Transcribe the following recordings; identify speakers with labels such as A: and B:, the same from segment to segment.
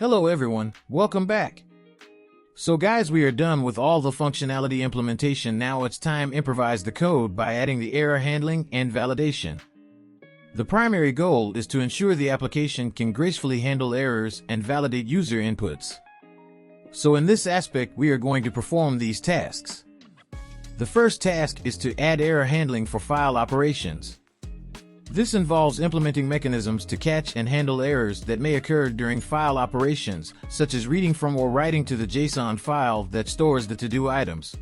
A: Hello everyone, welcome back. So guys, we are done with all the functionality implementation. Now it's time to improvise the code by adding the error handling and validation. The primary goal is to ensure the application can gracefully handle errors and validate user inputs. So in this aspect, we are going to perform these tasks. The first task is to add error handling for file operations. This involves implementing mechanisms to catch and handle errors that may occur during file operations, such as reading from or writing to the JSON file that stores the to-do items.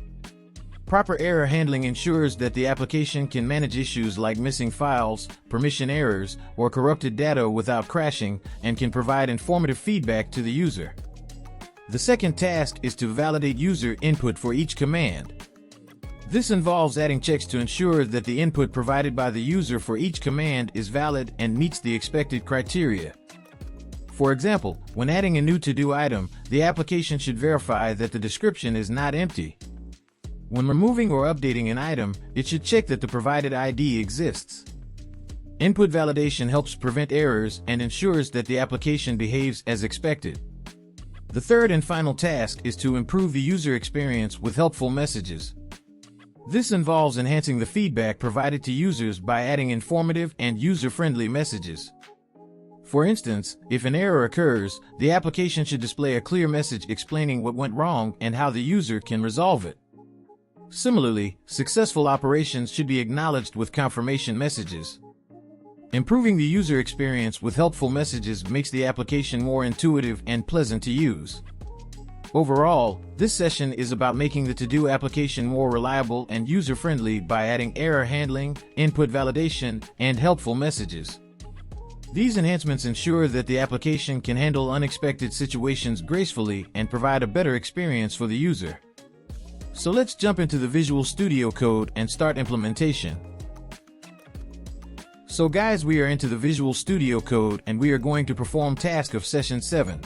A: Proper error handling ensures that the application can manage issues like missing files, permission errors, or corrupted data without crashing, and can provide informative feedback to the user. The second task is to validate user input for each command. This involves adding checks to ensure that the input provided by the user for each command is valid and meets the expected criteria. For example, when adding a new to-do item, the application should verify that the description is not empty. When removing or updating an item, it should check that the provided ID exists. Input validation helps prevent errors and ensures that the application behaves as expected. The third and final task is to improve the user experience with helpful messages. This involves enhancing the feedback provided to users by adding informative and user-friendly messages. For instance, if an error occurs, the application should display a clear message explaining what went wrong and how the user can resolve it. Similarly, successful operations should be acknowledged with confirmation messages. Improving the user experience with helpful messages makes the application more intuitive and pleasant to use. Overall, this session is about making the to-do application more reliable and user-friendly by adding error handling, input validation, and helpful messages. These enhancements ensure that the application can handle unexpected situations gracefully and provide a better experience for the user. So let's jump into the Visual Studio Code and start implementation. So guys, we are into the Visual Studio Code and we are going to perform task of session 7.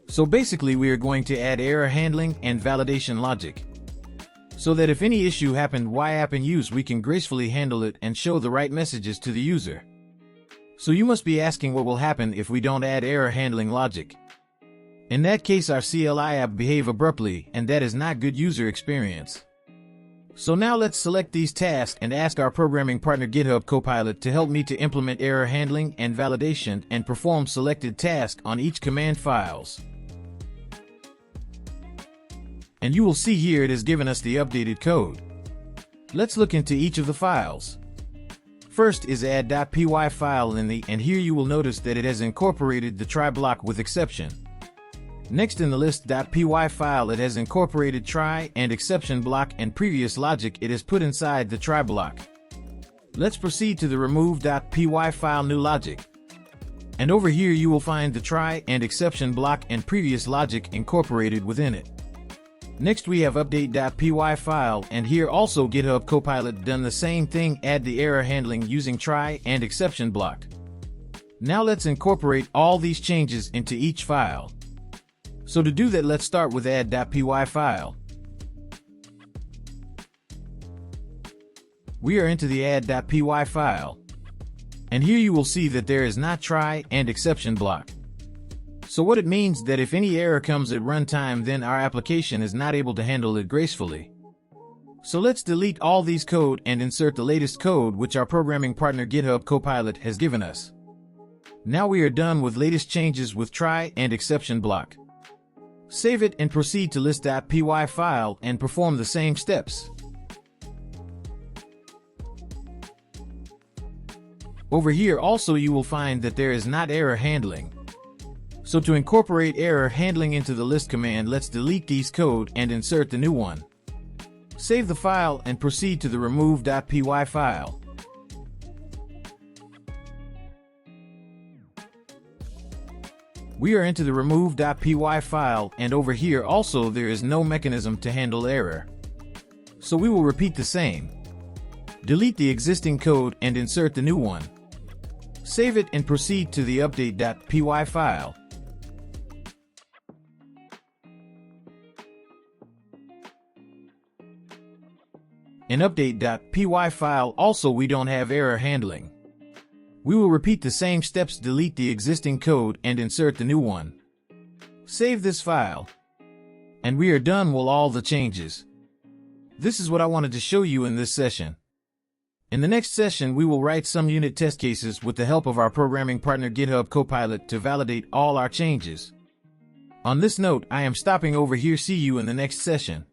A: So basically we are going to add error handling and validation logic, so that if any issue happened while app in use, we can gracefully handle it and show the right messages to the user. So you must be asking what will happen if we don't add error handling logic. In that case, our CLI app behave abruptly, and that is not good user experience. So now let's select these tasks and ask our programming partner GitHub Copilot to help me to implement error handling and validation and perform selected tasks on each command files. And you will see here it has given us the updated code. Let's look into each of the files. First is add.py file and here you will notice that it has incorporated the try block with exception. Next in the list.py file, it has incorporated try and exception block, and previous logic it has put inside the try block. Let's proceed to the remove.py file, new logic. And over here you will find the try and exception block and previous logic incorporated within it. Next we have update.py file, and here also GitHub Copilot done the same thing, add the error handling using try and exception block. Now let's incorporate all these changes into each file. So to do that, let's start with add.py file. We are into the add.py file. And here you will see that there is not try and exception block. So what it means that if any error comes at runtime, then our application is not able to handle it gracefully. So let's delete all these code and insert the latest code which our programming partner GitHub Copilot has given us. Now we are done with latest changes with try and exception block. Save it and proceed to list.py file and perform the same steps. Over here also you will find that there is not error handling. So to incorporate error handling into the list command, let's delete these code and insert the new one. Save the file and proceed to the remove.py file. We are into the remove.py file, and over here also there is no mechanism to handle error. So we will repeat the same. Delete the existing code and insert the new one. Save it and proceed to the update.py file. In update.py file also we don't have error handling. We will repeat the same steps, delete the existing code and insert the new one. Save this file. And we are done with all the changes. This is what I wanted to show you in this session. In the next session, we will write some unit test cases with the help of our programming partner GitHub Copilot to validate all our changes. On this note, I am stopping over here. See you in the next session.